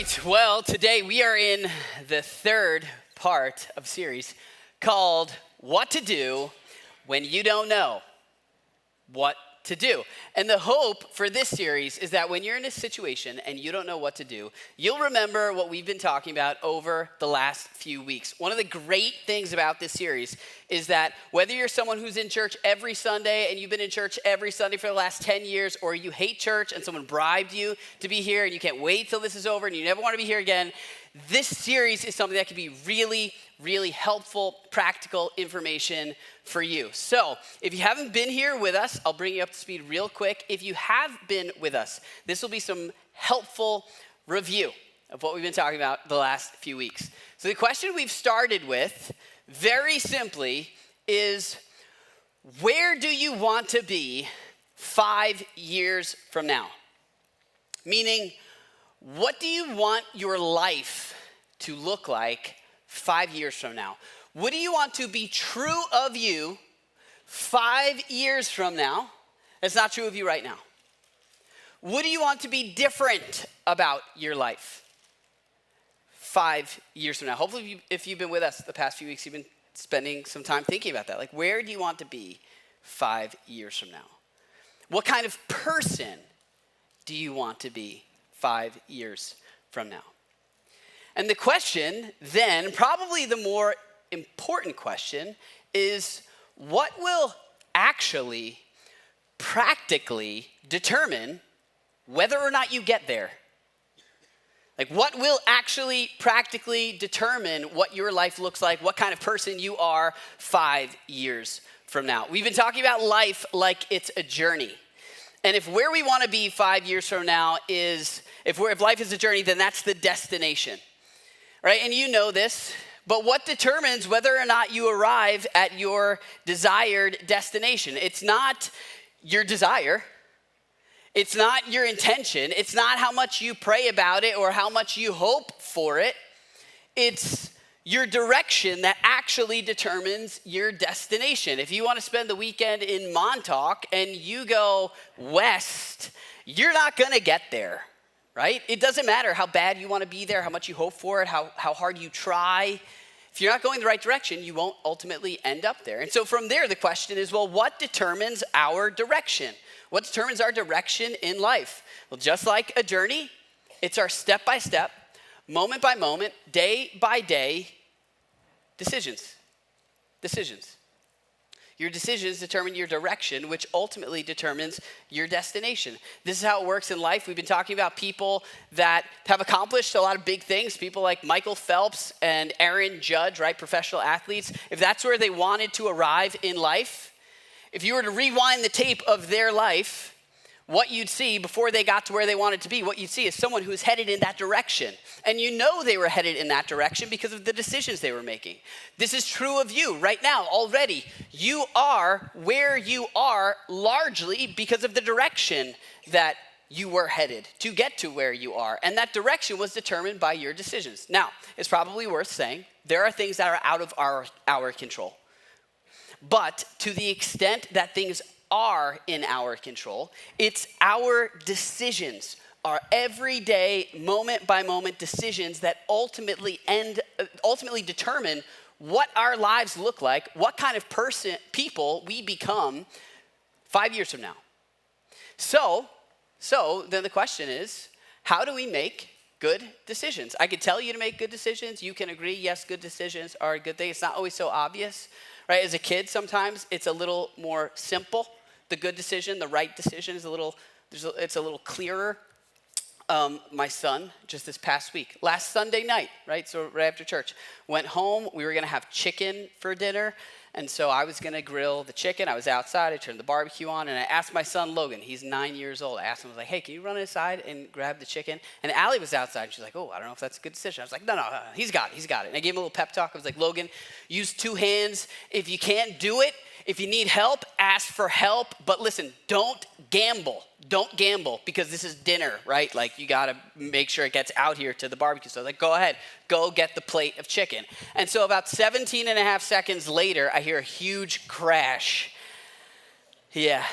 right, well, today we are in the third part of a series called What to Do When You Don't Know What to Do. And the hope for this series is that when you're in a situation and you don't know what to do, you'll remember what we've been talking about over the last few weeks. One of the great things about this series is that whether you're someone who's in church every Sunday and you've been in church every Sunday for the last 10 years, or you hate church and someone bribed you to be here and you can't wait till this is over and you never want to be here again, this series is something that can be really, really helpful, practical information for you. So if you haven't been here with us, I'll bring you up to speed real quick. If you have been with us, this will be some helpful review of what we've been talking about the last few weeks. So the question we've started with, very simply, is where do you want to be 5 years from now? Meaning, what do you want your life to look like 5 years from now? What do you want to be true of you 5 years from now that's not true of you right now? What do you want to be different about your life 5 years from now? Hopefully, if you've been with us the past few weeks, you've been spending some time thinking about that. Like, where do you want to be 5 years from now? What kind of person do you want to be 5 years from now? And the question then, probably the more important question, is what will actually practically determine whether or not you get there? Like, what will actually practically determine what your life looks like, what kind of person you are 5 years from now? We've been talking about life like it's a journey. And if where we want to be 5 years from now is, if life is a journey, then that's the destination, right? And you know this, but what determines whether or not you arrive at your desired destination? It's not your desire. It's not your intention. It's not how much you pray about it or how much you hope for it. It's your direction that actually determines your destination. If you want to spend the weekend in Montauk and you go west, you're not going to get there, right? It doesn't matter how bad you want to be there, how much you hope for it, how hard you try. If you're not going the right direction, you won't ultimately end up there. And so from there, the question is, well, what determines our direction? What determines our direction in life? Well, just like a journey, it's our step-by-step, moment by moment, day by day decisions. Decisions. Your decisions determine your direction, which ultimately determines your destination. This is how it works in life. We've been talking about people that have accomplished a lot of big things, people like Michael Phelps and Aaron Judge, right, professional athletes. If that's where they wanted to arrive in life, if you were to rewind the tape of their life, what you'd see before they got to where they wanted to be, what you'd see is someone who's headed in that direction. And you know they were headed in that direction because of the decisions they were making. This is true of you right now already. You are where you are largely because of the direction that you were headed to get to where you are. And that direction was determined by your decisions. Now, it's probably worth saying there are things that are out of our control. But to the extent that things are in our control, it's our decisions, our everyday, moment by moment decisions that ultimately determine what our lives look like, what kind of people we become 5 years from now. So then the question is, how do we make good decisions? I could tell you to make good decisions. You can agree, yes, good decisions are a good thing. It's not always so obvious, right? As a kid, sometimes it's a little more simple. The good decision, the right decision is a little clearer. My son, just this past week, last Sunday night, right? So right after church, went home. We were going to have chicken for dinner. And so I was going to grill the chicken. I was outside. I turned the barbecue on. And I asked my son, Logan, he's 9 years old. I asked him, I was like, hey, can you run inside and grab the chicken? And Allie was outside. And she's like, oh, I don't know if that's a good decision. I was like, no, he's got it. And I gave him a little pep talk. I was like, Logan, use 2 hands. If you can't do it, if you need help, ask for help. But listen, don't gamble. Don't gamble because this is dinner, right? Like, you got to make sure it gets out here to the barbecue. So I was like, go ahead, go get the plate of chicken. And so about 17 and a half seconds later, I hear a huge crash. Yeah.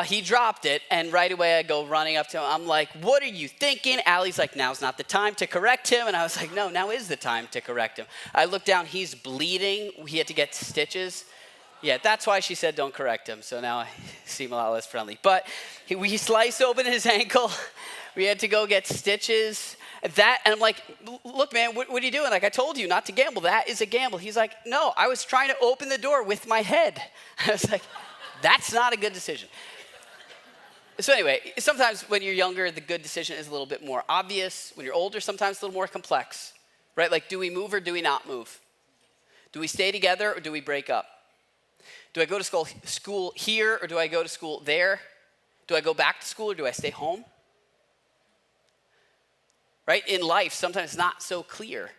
He dropped it, and right away I go running up to him. I'm like, what are you thinking? Allie's like, now's not the time to correct him. And I was like, no, now is the time to correct him. I look down, he's bleeding. He had to get stitches. Yeah, that's why she said don't correct him. So now I seem a lot less friendly. But we sliced open his ankle. We had to go get stitches. And I'm like, look, man, what are you doing? Like, I told you not to gamble. That is a gamble. He's like, no, I was trying to open the door with my head. I was like, that's not a good decision. So anyway, sometimes when you're younger, the good decision is a little bit more obvious. When you're older, sometimes it's a little more complex, right? Like, do we move or do we not move? Do we stay together or do we break up? Do I go to school here or do I go to school there? Do I go back to school or do I stay home? Right? In life, sometimes it's not so clear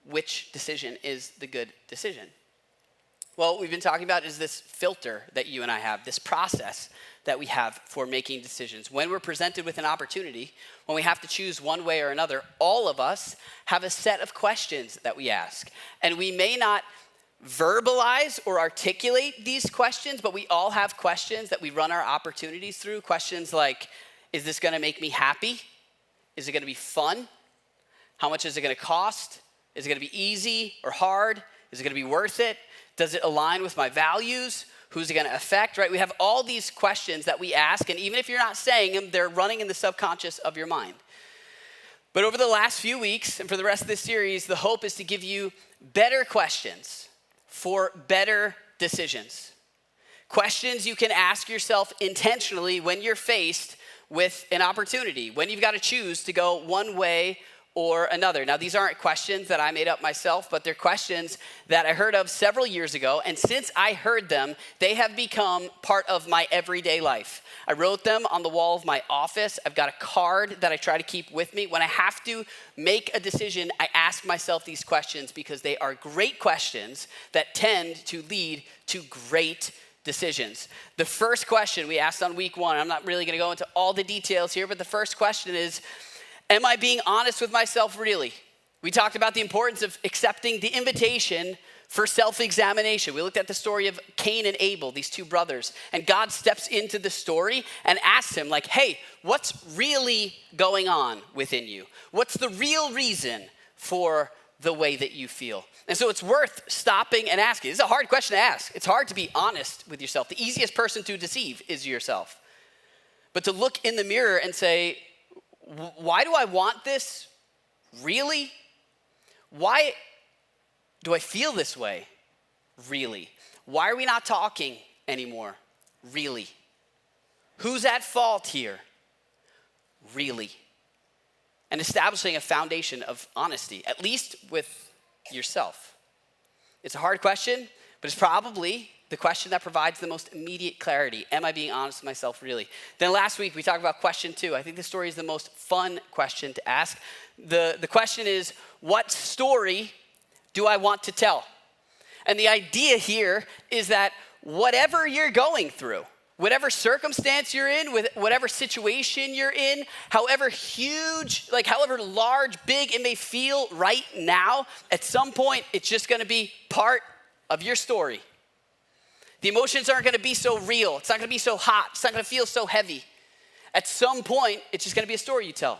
which decision is the good decision. Well, what we've been talking about is this filter that you and I have, this process that we have for making decisions. When we're presented with an opportunity, when we have to choose one way or another, all of us have a set of questions that we ask. And we may not verbalize or articulate these questions, but we all have questions that we run our opportunities through. Questions like, is this gonna make me happy? Is it gonna be fun? How much is it gonna cost? Is it gonna be easy or hard? Is it gonna be worth it? Does it align with my values? Who's it gonna affect, right? We have all these questions that we ask, and even if you're not saying them, they're running in the subconscious of your mind. But over the last few weeks, and for the rest of this series, the hope is to give you better questions for better decisions. Questions you can ask yourself intentionally when you're faced with an opportunity, when you've got to choose to go one way or another. Now, these aren't questions that I made up myself, but they're questions that I heard of several years ago. And since I heard them, they have become part of my everyday life. I wrote them on the wall of my office. I've got a card that I try to keep with me. When I have to make a decision, I ask myself these questions because they are great questions that tend to lead to great decisions. The first question we asked on week 1, I'm not really gonna go into all the details here, but the first question is, am I being honest with myself really? We talked about the importance of accepting the invitation for self-examination. We looked at the story of Cain and Abel, these two brothers, and God steps into the story and asks him like, hey, what's really going on within you? What's the real reason for the way that you feel? And so it's worth stopping and asking. This is a hard question to ask. It's hard to be honest with yourself. The easiest person to deceive is yourself. But to look in the mirror and say, why do I want this? Really? Why do I feel this way? Really? Why are we not talking anymore? Really? Who's at fault here? Really? And establishing a foundation of honesty, at least with yourself. It's a hard question, but it's probably the question that provides the most immediate clarity. Am I being honest with myself really? Then last week we talked about question 2. I think this story is the most fun question to ask. The question is, what story do I want to tell? And the idea here is that whatever you're going through, whatever circumstance you're in, with whatever situation you're in, however huge, like however large, big it may feel right now, at some point it's just gonna be part of your story. The emotions aren't gonna be so real. It's not gonna be so hot. It's not gonna feel so heavy. At some point, it's just gonna be a story you tell.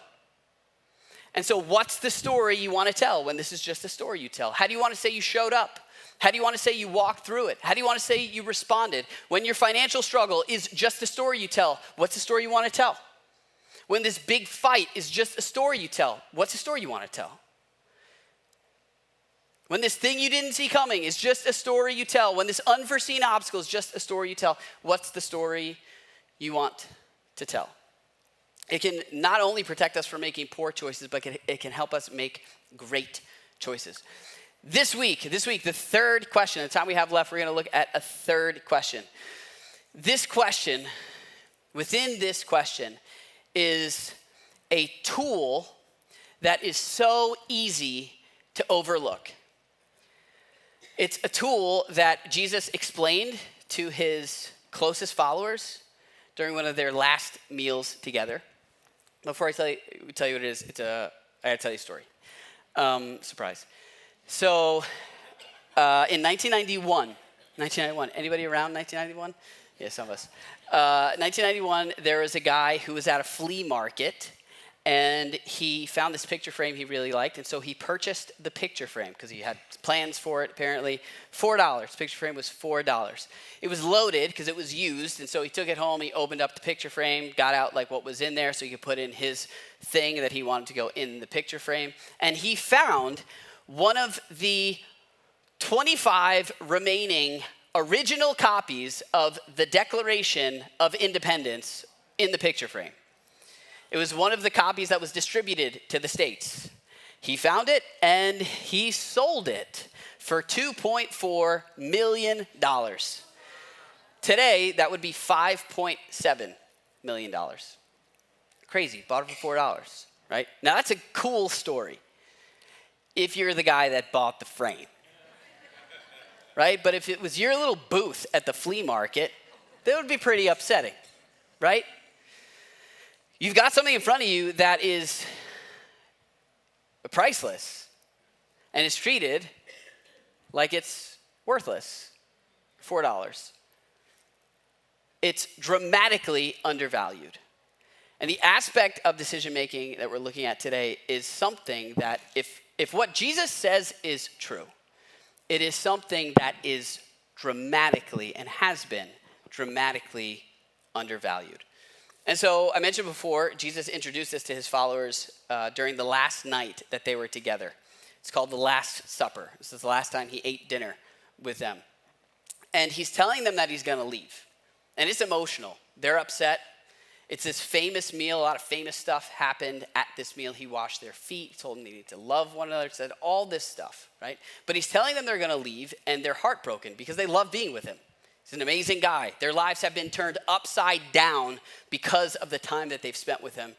And so what's the story you wanna tell when this is just a story you tell? How do you wanna say you showed up? How do you wanna say you walked through it? How do you wanna say you responded? When your financial struggle is just a story you tell, what's the story you wanna tell? When this big fight is just a story you tell, what's the story you wanna tell? When this thing you didn't see coming is just a story you tell, when this unforeseen obstacle is just a story you tell, what's the story you want to tell? It can not only protect us from making poor choices, but it can help us make great choices. This week, the third question, the time we have left, we're gonna look at a third question. This question, within this question, is a tool that is so easy to overlook. It's a tool that Jesus explained to his closest followers during one of their last meals together. Before I tell you what it is, I gotta tell you a story. Surprise. So in 1991, 1991. Anybody around 1991? Yeah, some of us. 1991, there was a guy who was at a flea market, and he found this picture frame he really liked, and so he purchased the picture frame because he had plans for it, apparently. $4. The picture frame was $4. It was loaded because it was used, and so he took it home, he opened up the picture frame, got out like what was in there so he could put in his thing that he wanted to go in the picture frame, and he found one of the 25 remaining original copies of the Declaration of Independence in the picture frame. It was one of the copies that was distributed to the states. He found it and he sold it for $2.4 million. Today, that would be $5.7 million. Crazy, bought it for $4, right? Now that's a cool story if you're the guy that bought the frame, right? But if it was your little booth at the flea market, that would be pretty upsetting, right? You've got something in front of you that is priceless and is treated like it's worthless. $4. It's dramatically undervalued. And the aspect of decision making that we're looking at today is something that if what Jesus says is true, it is something that is dramatically and has been dramatically undervalued. And so I mentioned before, Jesus introduced this to his followers during the last night that they were together. It's called the Last Supper. This is the last time he ate dinner with them. And he's telling them that he's going to leave. And it's emotional. They're upset. It's this famous meal. A lot of famous stuff happened at this meal. He washed their feet. He told them they need to love one another. Said all this stuff, right? But he's telling them they're going to leave, and they're heartbroken because they love being with him. He's an amazing guy. Their lives have been turned upside down because of the time that they've spent with him.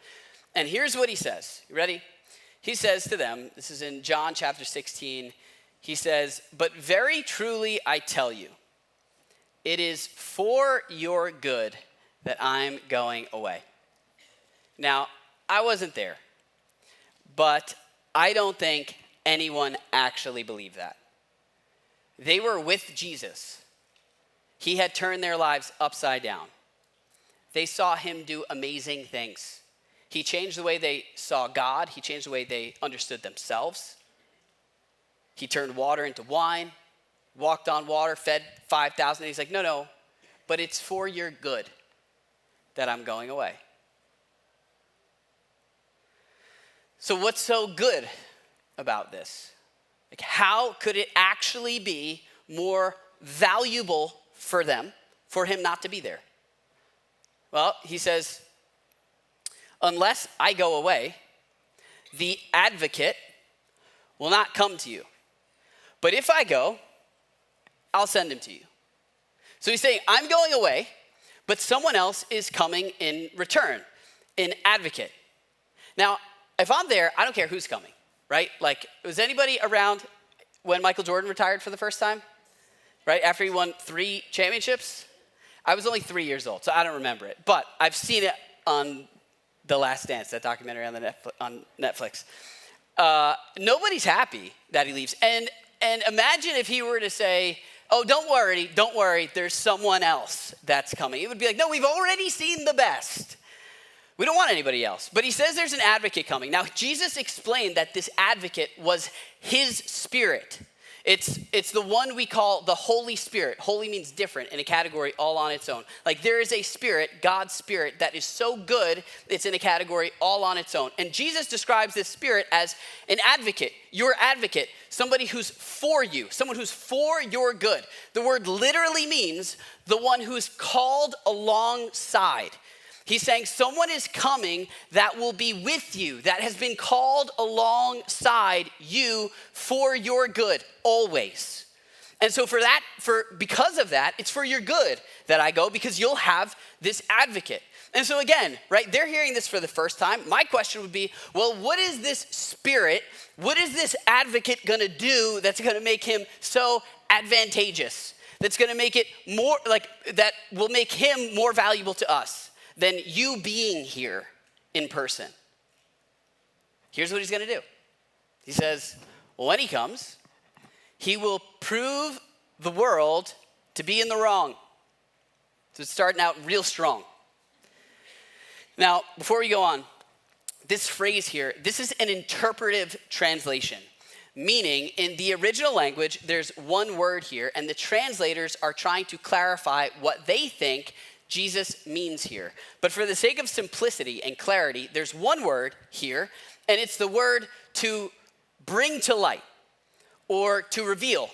And here's what he says. You ready? He says to them, this is in John chapter 16, he says, "But very truly I tell you, it is for your good that I'm going away." Now, I wasn't there, but I don't think anyone actually believed that. They were with Jesus. He had turned their lives upside down. They saw him do amazing things. He changed the way they saw God. He changed the way they understood themselves. He turned water into wine, walked on water, fed 5,000. And he's like, no, but it's for your good that I'm going away. So what's so good about this? Like, how could it actually be more valuable for them, for him not to be there? Well, he says, unless I go away, the advocate will not come to you. But if I go, I'll send him to you. So he's saying, I'm going away, but someone else is coming in return, an advocate. Now, if I'm there, I don't care who's coming, right? Like, was anybody around when Michael Jordan retired for the first time? Right, after he won 3 championships? I was only 3 years old, so I don't remember it. But I've seen it on The Last Dance, that documentary on Netflix. Nobody's happy that he leaves. And imagine if he were to say, oh, don't worry, there's someone else that's coming. It would be like, no, we've already seen the best. We don't want anybody else. But he says there's an advocate coming. Now, Jesus explained that this advocate was his Spirit. It's the one we call the Holy Spirit. Holy means different, in a category all on its own. Like, there is a spirit, God's Spirit, that is so good, it's in a category all on its own. And Jesus describes this Spirit as an advocate, your advocate, somebody who's for you, someone who's for your good. The word literally means the one who's called alongside. He's saying someone is coming that will be with you, that has been called alongside you for your good, always. And so because of that, it's for your good that I go, because you'll have this advocate. And so again, right, they're hearing this for the first time. My question would be, well, what is this Spirit, what is this advocate gonna do that's gonna make him so advantageous, that's gonna make it more, like, that will make him more valuable to us than you being here in person? Here's what he's gonna do. He says, well, when he comes, he will prove the world to be in the wrong. So it's starting out real strong. Now, before we go on, this phrase here, this is an interpretive translation, meaning in the original language, there's one word here, and the translators are trying to clarify what they think Jesus means here. But for the sake of simplicity and clarity, there's one word here, and it's the word to bring to light, or to reveal,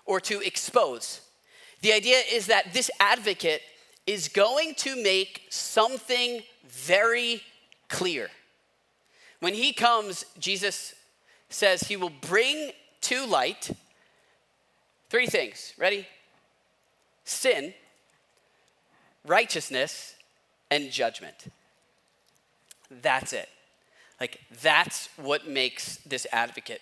or to expose. The idea is that this advocate is going to make something very clear. When he comes, Jesus says he will bring to light three things. Ready? Sin, righteousness, and judgment. That's it. That's what makes this advocate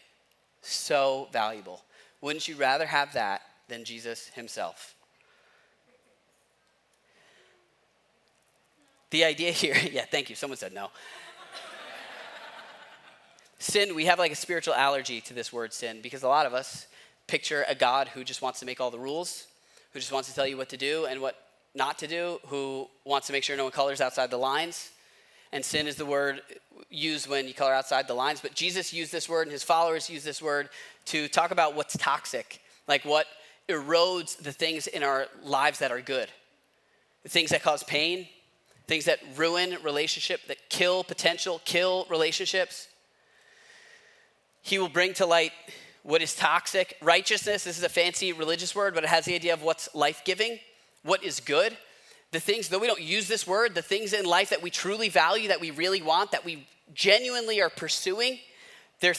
so valuable. Wouldn't you rather have that than Jesus himself? The idea here, yeah, thank you. Someone said no. Sin, we have a spiritual allergy to this word sin because a lot of us picture a God who just wants to make all the rules, who just wants to tell you what to do and what not to do, who wants to make sure no one colors outside the lines. And sin is the word used when you color outside the lines. But Jesus used this word and his followers use this word to talk about what's toxic, what erodes the things in our lives that are good, the things that cause pain, things that ruin relationship, that kill potential, kill relationships. He will bring to light what is toxic. Righteousness, this is a fancy religious word, but it has the idea of what's life-giving, what is good. The things, though we don't use this word, the things in life that we truly value, that we really want, that we genuinely are pursuing, they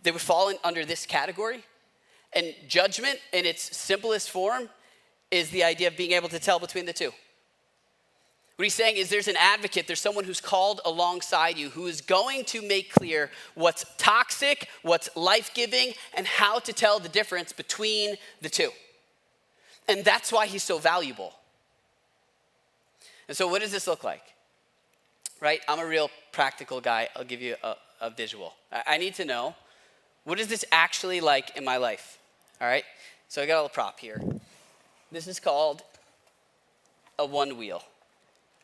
would fall under this category. And judgment in its simplest form is the idea of being able to tell between the two. What he's saying is there's an advocate, there's someone who's called alongside you who is going to make clear what's toxic, what's life-giving, and how to tell the difference between the two. And that's why he's so valuable. And so what does this look like? Right? I'm a real practical guy. I'll give you a visual. I need to know, what is this actually like in my life? All right? So I got a little prop here. This is called a one wheel.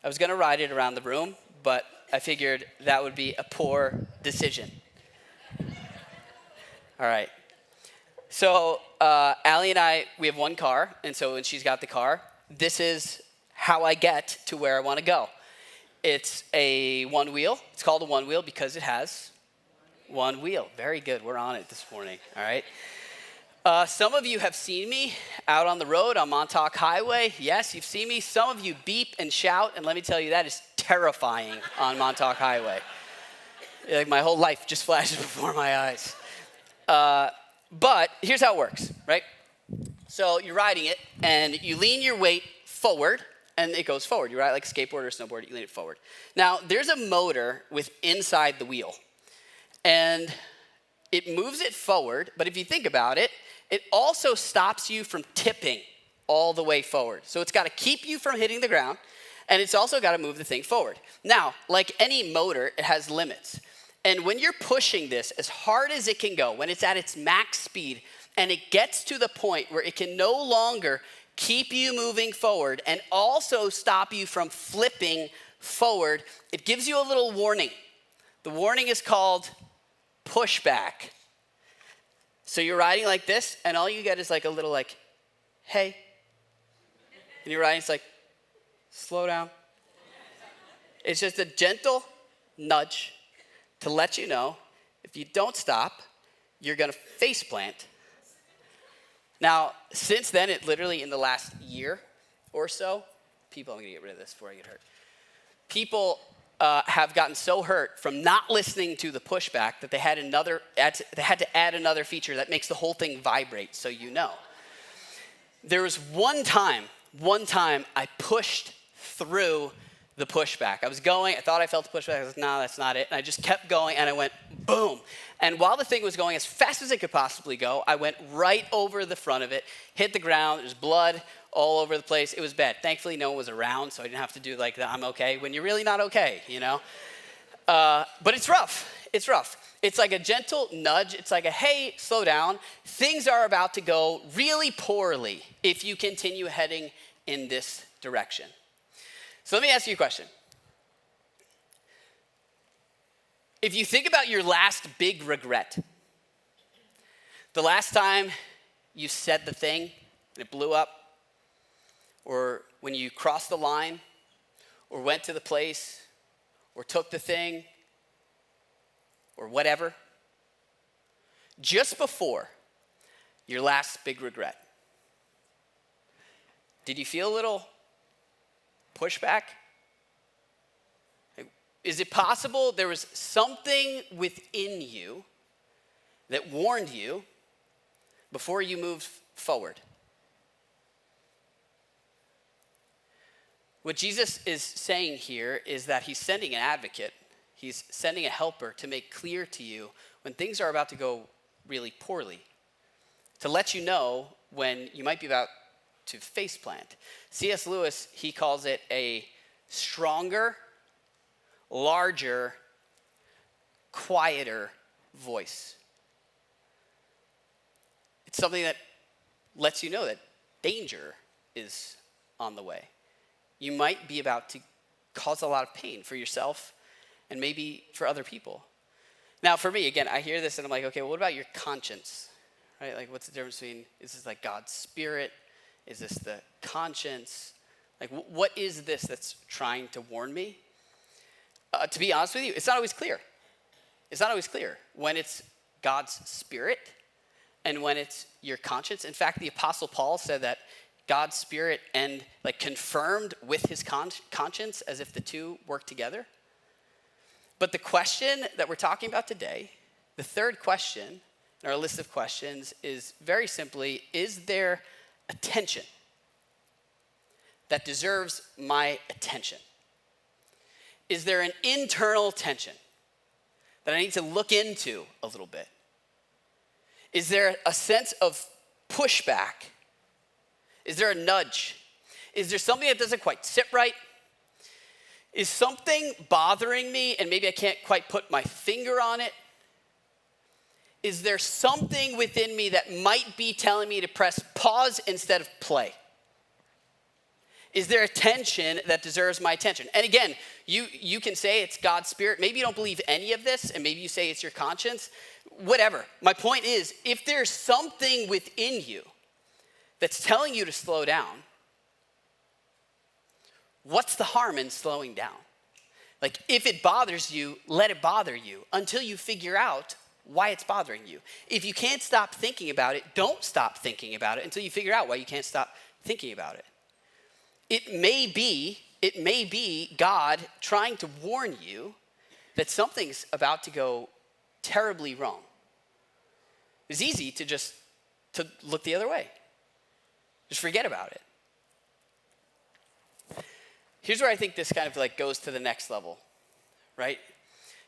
I was going to ride it around the room, but I figured that would be a poor decision. All right. So Allie and I, we have one car, and so when she's got the car, this is how I get to where I want to go. It's a one wheel. It's called a one wheel because it has one wheel. Very good. We're on it this morning. All right. Some of you have seen me out on the road on Montauk Highway. Yes, you've seen me. Some of you beep and shout, and let me tell you, that is terrifying on Montauk Highway. My whole life just flashes before my eyes. But here's how it works, right? So you're riding it, and you lean your weight forward, and it goes forward. You ride like a skateboard or a snowboard, you lean it forward. Now, there's a motor inside the wheel, and it moves it forward, but if you think about it, it also stops you from tipping all the way forward. So it's got to keep you from hitting the ground, and it's also got to move the thing forward. Now, like any motor, it has limits. And when you're pushing this as hard as it can go, when it's at its max speed, and it gets to the point where it can no longer keep you moving forward and also stop you from flipping forward, it gives you a little warning. The warning is called pushback. So you're riding like this, and all you get is like a little hey. And you're riding, it's like, slow down. It's just a gentle nudge to let you know if you don't stop, you're gonna face plant. Now, since then, it literally in the last year or so, I'm gonna get rid of this before I get hurt. People have gotten so hurt from not listening to the pushback that they had to add another feature that makes the whole thing vibrate, so you know. There was one time I pushed through the pushback. I was going, I thought I felt the pushback. I was like, no, that's not it. And I just kept going, and I went boom. And while the thing was going as fast as it could possibly go, I went right over the front of it, hit the ground. There's blood all over the place. It was bad. Thankfully, no one was around, so I didn't have to do like the I'm okay when you're really not okay, you know? But it's rough. It's rough. It's like a gentle nudge. It's like a, hey, slow down. Things are about to go really poorly if you continue heading in this direction. So let me ask you a question. If you think about your last big regret, the last time you said the thing and it blew up, or when you crossed the line, or went to the place, or took the thing, or whatever, just before your last big regret, did you feel a little pushback? Is it possible there was something within you that warned you before you moved forward? What Jesus is saying here is that he's sending an advocate. He's sending a helper to make clear to you when things are about to go really poorly, to let you know when you might be about to face plant. C.S. Lewis, he calls it a stronger, larger, quieter voice. It's something that lets you know that danger is on the way. You might be about to cause a lot of pain for yourself and maybe for other people. Now, for me, again, I hear this and I'm like, okay, well, what about your conscience? Right? Like, what's the difference between, is this like God's spirit? Is this the conscience? Like, what is this that's trying to warn me? To be honest with you, it's not always clear. It's not always clear when it's God's spirit and when it's your conscience. In fact, the Apostle Paul said that God's spirit and like confirmed with his conscience as if the two work together. But the question that we're talking about today, the third question in our list of questions is very simply, is there a tension that deserves my attention? Is there an internal tension that I need to look into a little bit? Is there a sense of pushback? Is there a nudge? Is there something that doesn't quite sit right? Is something bothering me and maybe I can't quite put my finger on it? Is there something within me that might be telling me to press pause instead of play? Is there a tension that deserves my attention? And again, you can say it's God's spirit. Maybe you don't believe any of this, and maybe you say it's your conscience. Whatever. My point is, if there's something within you that's telling you to slow down, what's the harm in slowing down? Like, if it bothers you, let it bother you until you figure out why it's bothering you. If you can't stop thinking about it, don't stop thinking about it until you figure out why you can't stop thinking about it. It may be God trying to warn you that something's about to go terribly wrong. It's easy to look the other way. Just forget about it. Here's where I think this kind of like goes to the next level, right?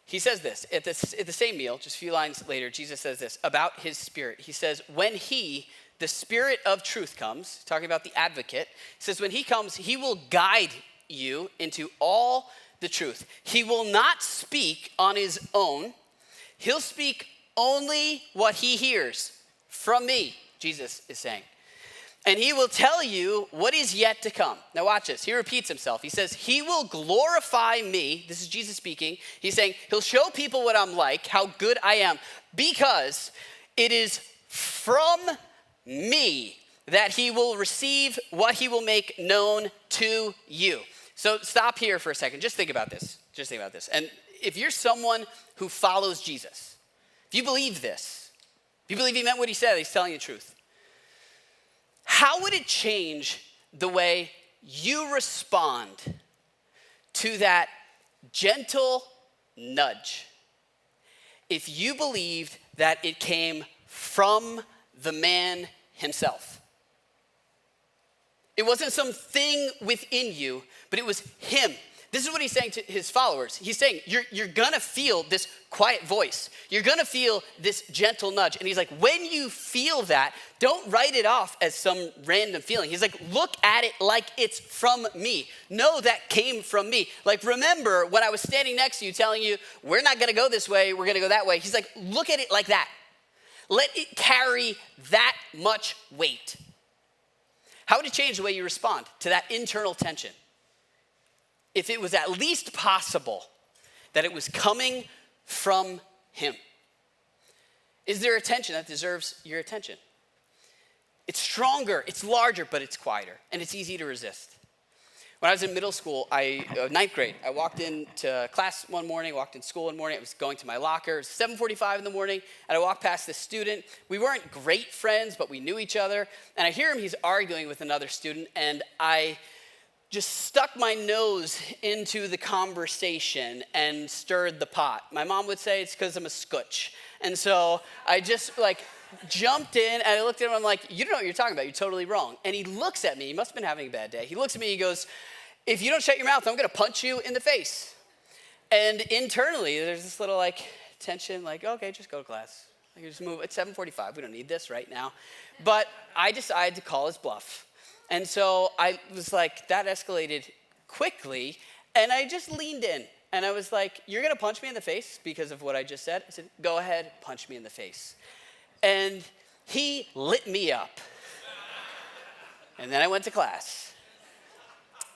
He says this, at the same meal, just a few lines later, Jesus says this about his spirit. He says, when he, the spirit of truth comes, talking about the advocate, he says when he comes, he will guide you into all the truth. He will not speak on his own. He'll speak only what he hears from me, Jesus is saying. And he will tell you what is yet to come. Now watch this. He repeats himself. He says, he will glorify me. This is Jesus speaking. He's saying, he'll show people what I'm like, how good I am, because it is from me that he will receive what he will make known to you. So stop here for a second. Just think about this. And if you're someone who follows Jesus, if you believe this, if you believe he meant what he said, he's telling you the truth, how would it change the way you respond to that gentle nudge if you believed that it came from the man himself? It wasn't something within you, but it was him This is what he's saying to his followers. He's saying, you're gonna feel this quiet voice. You're gonna feel this gentle nudge. And he's like, when you feel that, don't write it off as some random feeling. He's like, look at it like it's from me. Know that came from me. Like, remember when I was standing next to you telling you, we're not gonna go this way, we're gonna go that way. He's like, look at it like that. Let it carry that much weight. How would it change the way you respond to that internal tension? If it was at least possible that it was coming from him. Is there a tension that deserves your attention? It's stronger, it's larger, but it's quieter, and it's easy to resist. When I was in middle school, ninth grade, I walked into class one morning, walked in school one morning. I was going to my locker. It was 7:45 in the morning, and I walked past this student. We weren't great friends, but we knew each other. And I hear him, he's arguing with another student, and I just stuck my nose into the conversation and stirred the pot. My mom would say it's because I'm a scutch. And so I just jumped in, and I looked at him, I'm like, you don't know what you're talking about, you're totally wrong. And he looks at me, he must have been having a bad day. He looks at me, he goes, if you don't shut your mouth, I'm gonna punch you in the face. And internally, there's this little tension, okay, just go to class. Just move, it's 7:45, we don't need this right now. But I decided to call his bluff. And so I was like, that escalated quickly, and I just leaned in. And I was like, you're gonna punch me in the face because of what I just said? I said, go ahead, punch me in the face. And he lit me up. And then I went to class.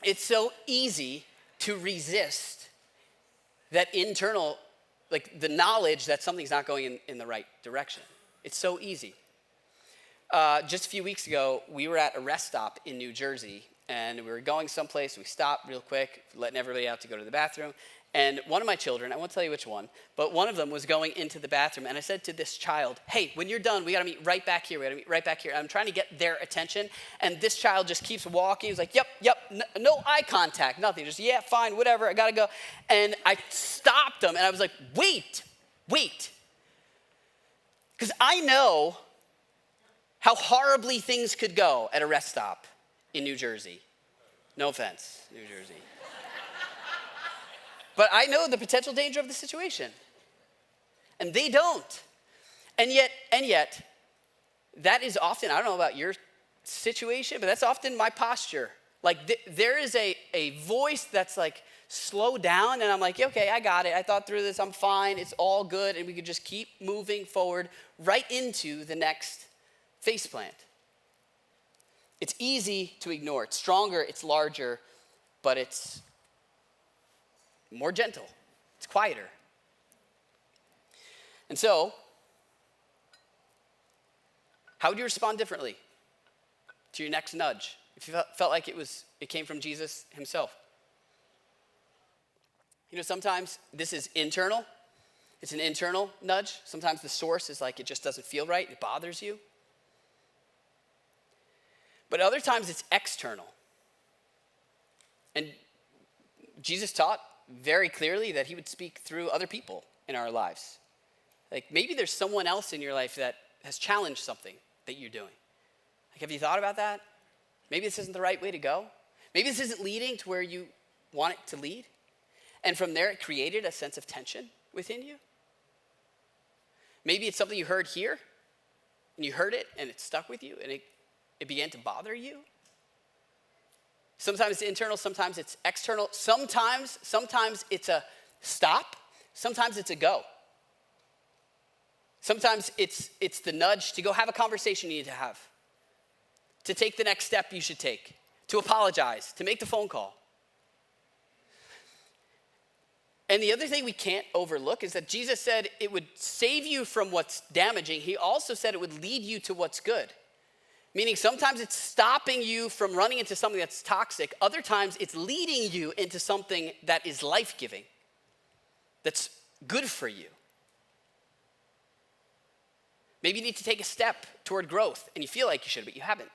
It's so easy to resist that internal, the knowledge that something's not going in the right direction. It's so easy. Just a few weeks ago, we were at a rest stop in New Jersey, and we were going someplace. We stopped real quick, letting everybody out to go to the bathroom. And one of my children, I won't tell you which one, but one of them was going into the bathroom. And I said to this child, hey, when you're done, we got to meet right back here. We got to meet right back here. And I'm trying to get their attention. And this child just keeps walking. He's like, yep, no eye contact, nothing. Just, yeah, fine, whatever, I got to go. And I stopped him, and I was like, wait. Because I know how horribly things could go at a rest stop in New Jersey. No offense, New Jersey. But I know the potential danger of the situation. And they don't. And yet, that is often, I don't know about your situation, but that's often my posture. There is a voice that's slow down, and I'm like, okay, I got it. I thought through this, I'm fine, it's all good, and we could just keep moving forward right into the next faceplant. It's easy to ignore. It's stronger, it's larger, but it's more gentle. It's quieter. And so, how would you respond differently to your next nudge if you felt like it came from Jesus himself? Sometimes this is internal. It's an internal nudge. Sometimes the source is it just doesn't feel right. It bothers you. But other times it's external. And Jesus taught very clearly that he would speak through other people in our lives. Maybe there's someone else in your life that has challenged something that you're doing. Have you thought about that? Maybe this isn't the right way to go. Maybe this isn't leading to where you want it to lead. And from there, it created a sense of tension within you. Maybe it's something you heard here, and you heard it, and it stuck with you, and it began to bother you. Sometimes it's internal, sometimes it's external. Sometimes it's a stop, sometimes it's a go. Sometimes it's the nudge to go have a conversation you need to have, to take the next step you should take, to apologize, to make the phone call. And the other thing we can't overlook is that Jesus said it would save you from what's damaging. He also said it would lead you to what's good. Meaning sometimes it's stopping you from running into something that's toxic. Other times it's leading you into something that is life-giving, that's good for you. Maybe you need to take a step toward growth, and you feel like you should, but you haven't.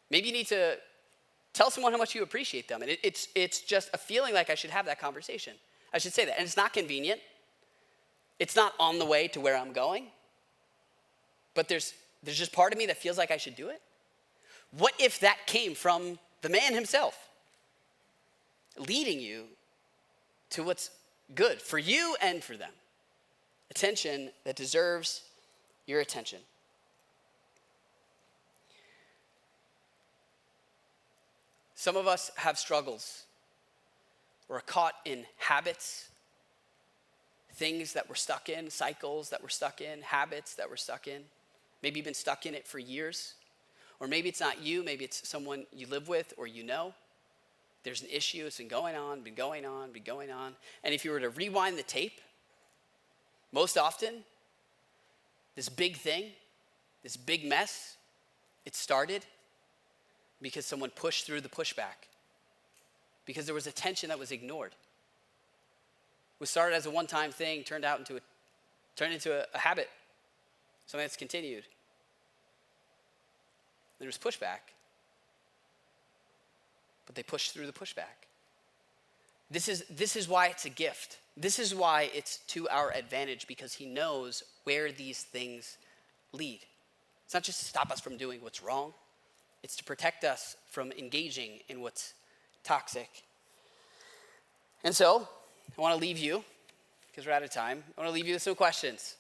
Maybe you need to tell someone how much you appreciate them, and it's just a feeling like I should have that conversation. I should say that, and it's not convenient. It's not on the way to where I'm going, but there's just part of me that feels like I should do it. What if that came from the man himself, leading you to what's good for you and for them. Attention that deserves your attention. Some of us have struggles. We're caught in habits, things that we're stuck in, cycles that we're stuck in, habits that we're stuck in. Maybe you've been stuck in it for years. Or maybe it's not you, maybe it's someone you live with or you know. There's an issue, it's been going on. And if you were to rewind the tape, most often, this big thing, this big mess, it started because someone pushed through the pushback. Because there was a tension that was ignored. What started as a one-time thing turned into a habit, something that's continued. There was pushback, but they pushed through the pushback. This is why it's a gift. This is why it's to our advantage, because he knows where these things lead. It's not just to stop us from doing what's wrong. It's to protect us from engaging in what's toxic. And so, I want to leave you, because we're out of time, I want to leave you with some questions.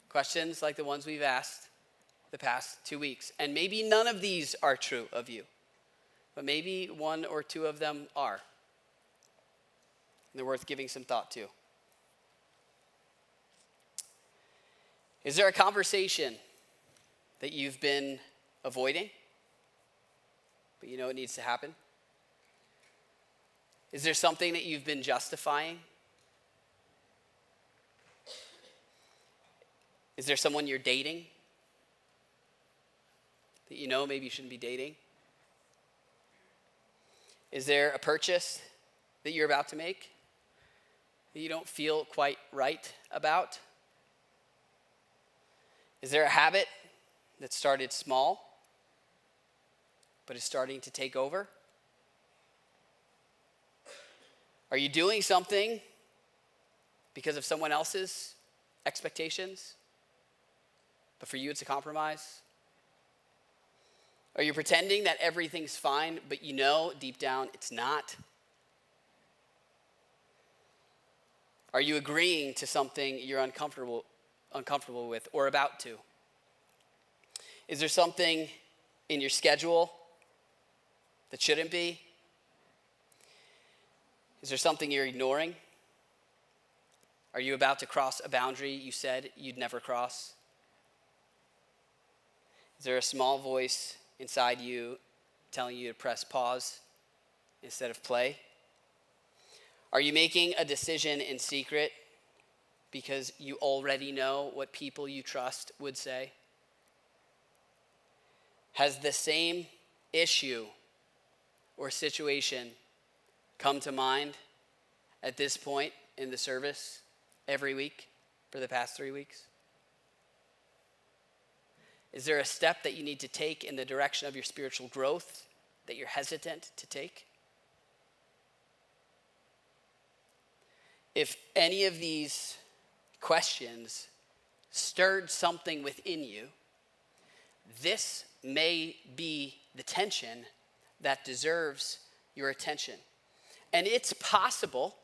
Questions like the ones we've asked the past 2 weeks. And maybe none of these are true of you, but maybe one or two of them are. And they're worth giving some thought to. Is there a conversation that you've been avoiding, but you know it needs to happen? Is there something that you've been justifying? Is there someone you're dating that you know maybe you shouldn't be dating? Is there a purchase that you're about to make that you don't feel quite right about? Is there a habit that started small but is starting to take over? Are you doing something because of someone else's expectations, but for you it's a compromise? Are you pretending that everything's fine, but you know deep down it's not? Are you agreeing to something you're uncomfortable with or about to? Is there something in your schedule that shouldn't be? Is there something you're ignoring? Are you about to cross a boundary you said you'd never cross? Is there a small voice inside you telling you to press pause instead of play? Are you making a decision in secret because you already know what people you trust would say? Has the same issue or situation come to mind at this point in the service every week for the past 3 weeks? Is there a step that you need to take in the direction of your spiritual growth that you're hesitant to take? If any of these questions stirred something within you, this may be the tension that deserves your attention. And it's possible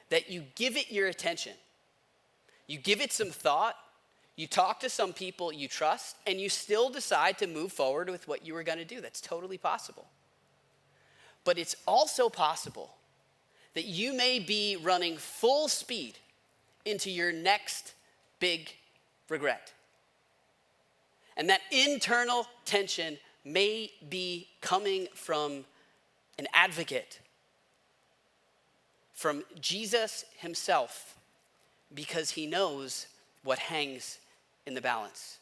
that you give it your attention. You give it some thought, you talk to some people you trust, and you still decide to move forward with what you were going to do. That's totally possible. But it's also possible that you may be running full speed into your next big regret. And that internal tension may be coming from an advocate, from Jesus himself, because he knows what hangs in the balance.